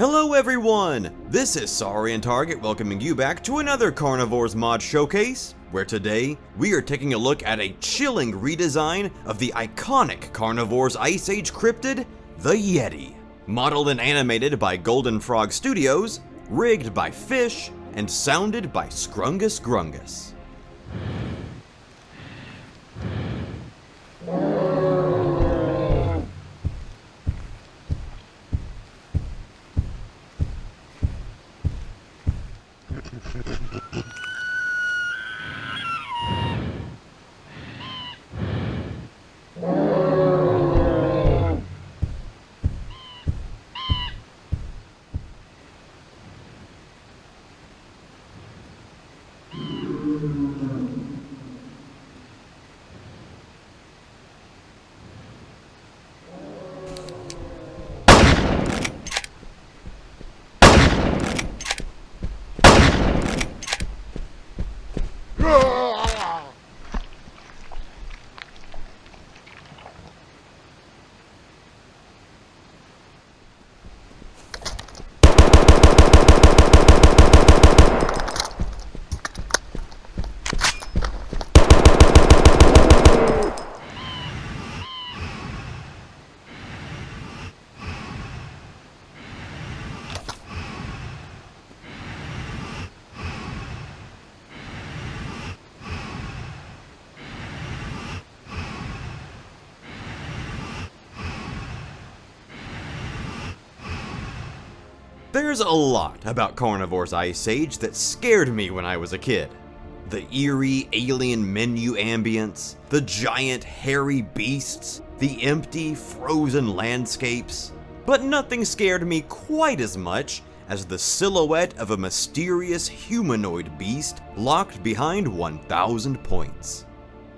Hello everyone! This is Sorry and Target welcoming you back to another Carnivores mod showcase, where today we are taking a look at a chilling redesign of the iconic Carnivores Ice Age cryptid, the Yeti. Modeled and animated by Golden Frog Studios, rigged by Fish, and sounded by Scrungus Grungus. There's a lot about Carnivores Ice Age that scared me when I was a kid. The eerie alien menu ambience, the giant hairy beasts, the empty frozen landscapes. But nothing scared me quite as much as the silhouette of a mysterious humanoid beast locked behind 1,000 points.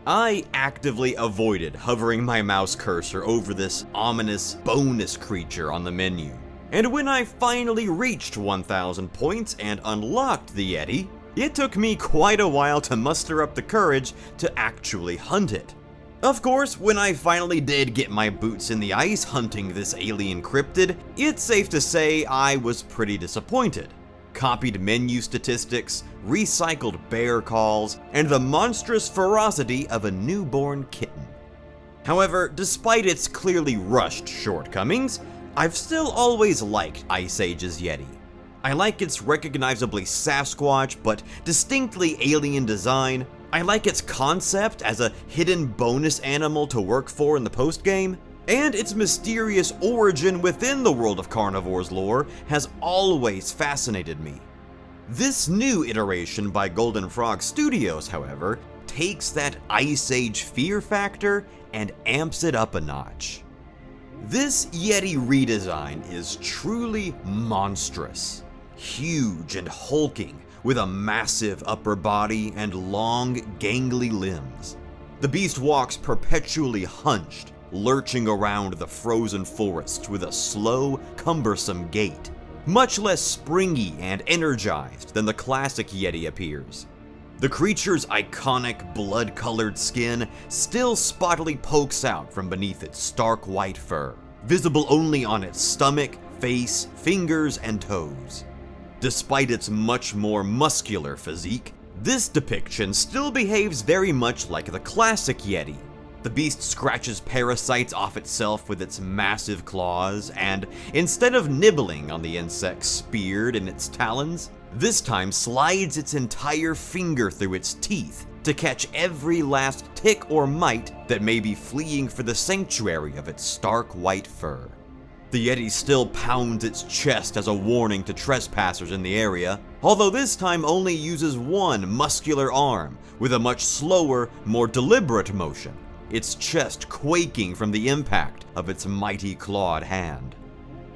I actively avoided hovering my mouse cursor over this ominous bonus creature on the menu. And when I finally reached 1,000 points and unlocked the Yeti, it took me quite a while to muster up the courage to actually hunt it. Of course, when I finally did get my boots in the ice hunting this alien cryptid, it's safe to say I was pretty disappointed. Copied menu statistics, recycled bear calls, and the monstrous ferocity of a newborn kitten. However, despite its clearly rushed shortcomings, I've still always liked Ice Age's Yeti. I like its recognizably Sasquatch but distinctly alien design. I like its concept as a hidden bonus animal to work for in the post-game. And its mysterious origin within the world of Carnivores lore has always fascinated me. This new iteration by Golden Frog Studios, however, takes that Ice Age fear factor and amps it up a notch. This Yeti redesign is truly monstrous. Huge and hulking, with a massive upper body and long, gangly limbs. The beast walks perpetually hunched, lurching around the frozen forest with a slow, cumbersome gait, much less springy and energized than the classic Yeti appears. The creature's iconic blood-colored skin still spottily pokes out from beneath its stark white fur, visible only on its stomach, face, fingers, and toes. Despite its much more muscular physique, this depiction still behaves very much like the classic Yeti. The beast scratches parasites off itself with its massive claws, and instead of nibbling on the insects speared in its talons, this time slides its entire finger through its teeth to catch every last tick or mite that may be fleeing for the sanctuary of its stark white fur. The Yeti still pounds its chest as a warning to trespassers in the area, although this time only uses one muscular arm with a much slower, more deliberate motion, its chest quaking from the impact of its mighty clawed hand.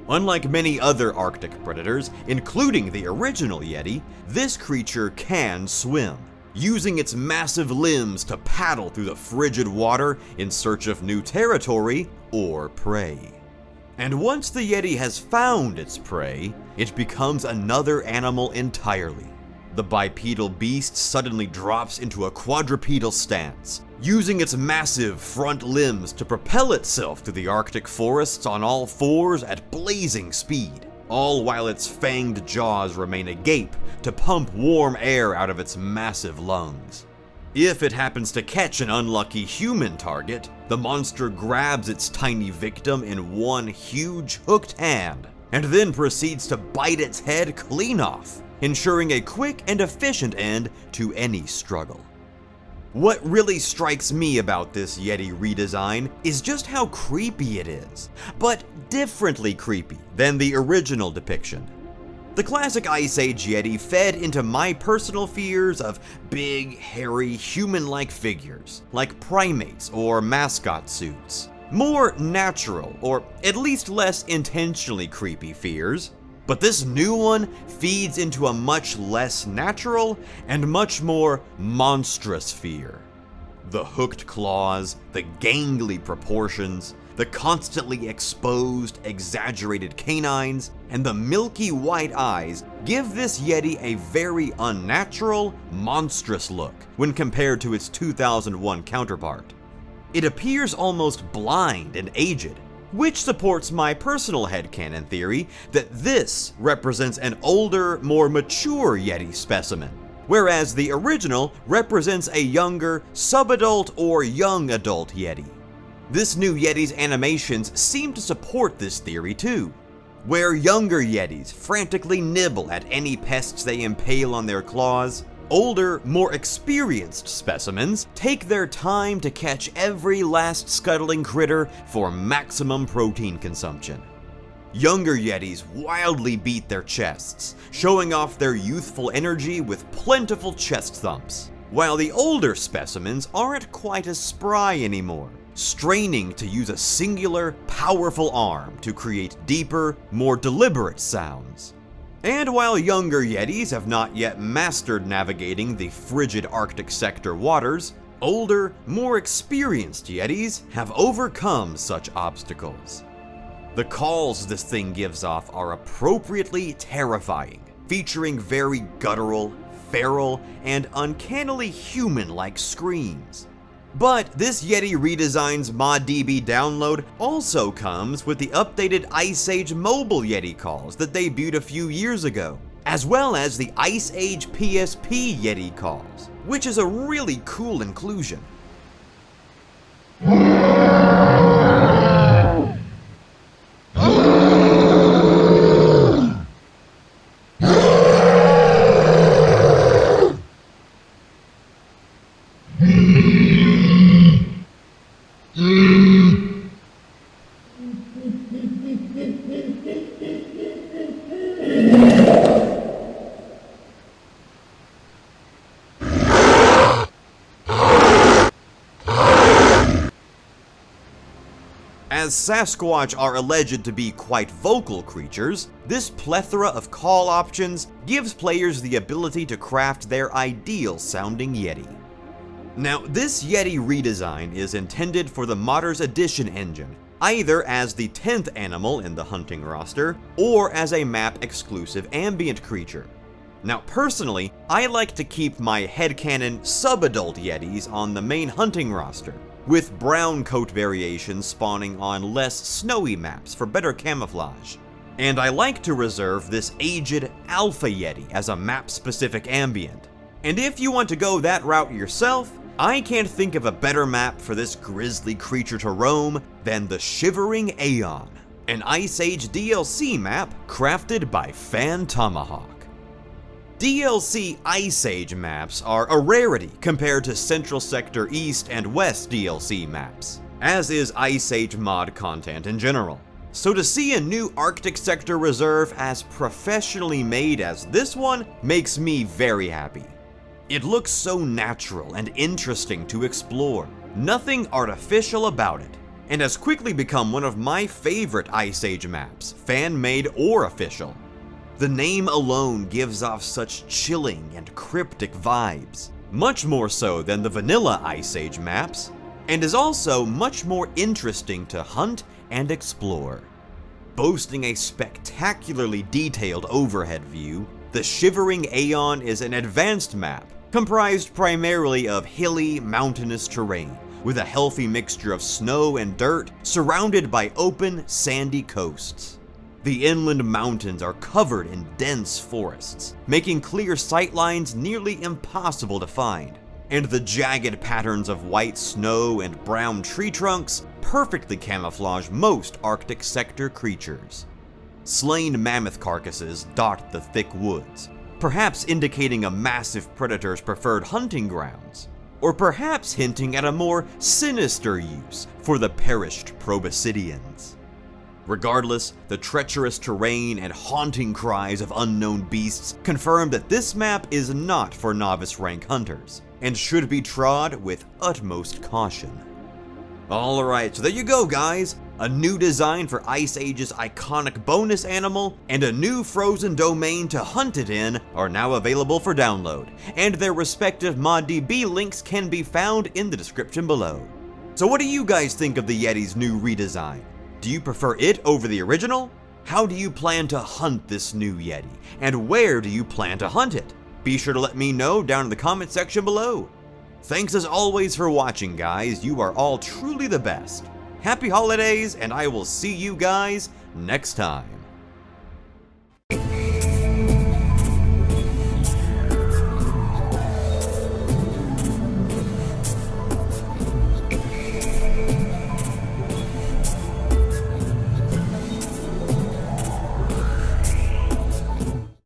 Unlike many other Arctic predators, including the original Yeti, this creature can swim, using its massive limbs to paddle through the frigid water in search of new territory or prey. And once the Yeti has found its prey, it becomes another animal entirely. The bipedal beast suddenly drops into a quadrupedal stance, using its massive front limbs to propel itself through the Arctic forests on all fours at blazing speed. all while its fanged jaws remain agape to pump warm air out of its massive lungs. If it happens to catch an unlucky human target, the monster grabs its tiny victim in one huge hooked hand, and then proceeds to bite its head clean off, ensuring a quick and efficient end to any struggle. What really strikes me about this Yeti redesign is just how creepy it is, but differently creepy than the original depiction. The classic Ice Age Yeti fed into my personal fears of big, hairy, human-like figures, like primates or mascot suits. More natural, or at least less intentionally creepy fears. But this new one feeds into a much less natural and much more monstrous fear. The hooked claws, the gangly proportions, the constantly exposed, exaggerated canines, and the milky white eyes give this Yeti a very unnatural, monstrous look when compared to its 2001 counterpart. It appears almost blind and aged, which supports my personal headcanon theory that this represents an older, more mature Yeti specimen, whereas the original represents a younger, subadult or young adult Yeti. This new Yeti's animations seem to support this theory too, where younger Yetis frantically nibble at any pests they impale on their claws. Older, more experienced specimens take their time to catch every last scuttling critter for maximum protein consumption. Younger Yetis wildly beat their chests, showing off their youthful energy with plentiful chest thumps, while the older specimens aren't quite as spry anymore, straining to use a singular, powerful arm to create deeper, more deliberate sounds. And while younger Yetis have not yet mastered navigating the frigid Arctic sector waters, older, more experienced Yetis have overcome such obstacles. The calls this thing gives off are appropriately terrifying, featuring very guttural, feral, and uncannily human-like screams. But this Yeti redesign's ModDB download also comes with the updated Ice Age mobile Yeti calls that debuted a few years ago, as well as the Ice Age PSP Yeti calls, which is a really cool inclusion. As Sasquatch are alleged to be quite vocal creatures, this plethora of call options gives players the ability to craft their ideal sounding Yeti. Now, this Yeti redesign is intended for the Modders Edition engine, either as the 10th animal in the hunting roster, or as a map-exclusive ambient creature. Now, personally, I like to keep my headcanon subadult Yetis on the main hunting roster, with brown coat variations spawning on less snowy maps for better camouflage. And I like to reserve this aged Alpha Yeti as a map-specific ambient. And if you want to go that route yourself, I can't think of a better map for this grisly creature to roam than the Shivering Aeon, an Ice Age DLC map crafted by Fan Tomahawk. DLC Ice Age maps are a rarity compared to Central Sector East and West DLC maps, as is Ice Age mod content in general. So to see a new Arctic Sector reserve as professionally made as this one makes me very happy. It looks so natural and interesting to explore, nothing artificial about it, and has quickly become one of my favorite Ice Age maps, fan-made or official. The name alone gives off such chilling and cryptic vibes, much more so than the vanilla Ice Age maps, and is also much more interesting to hunt and explore. Boasting a spectacularly detailed overhead view, the Shivering Aeon is an advanced map comprised primarily of hilly, mountainous terrain, with a healthy mixture of snow and dirt surrounded by open, sandy coasts. The inland mountains are covered in dense forests, making clear sightlines nearly impossible to find. And the jagged patterns of white snow and brown tree trunks perfectly camouflage most Arctic sector creatures. Slain mammoth carcasses dot the thick woods, perhaps indicating a massive predator's preferred hunting grounds, or perhaps hinting at a more sinister use for the perished proboscideans. Regardless, the treacherous terrain and haunting cries of unknown beasts confirm that this map is not for novice rank hunters, and should be trod with utmost caution. Alright, so there you go guys! A new design for Ice Age's iconic bonus animal, and a new frozen domain to hunt it in are now available for download, and their respective ModDB links can be found in the description below. So what do you guys think of the Yeti's new redesign? Do you prefer it over the original? How do you plan to hunt this new Yeti, and where do you plan to hunt it? Be sure to let me know down in the comment section below. Thanks as always for watching guys, you are all truly the best. Happy holidays, and I will see you guys next time.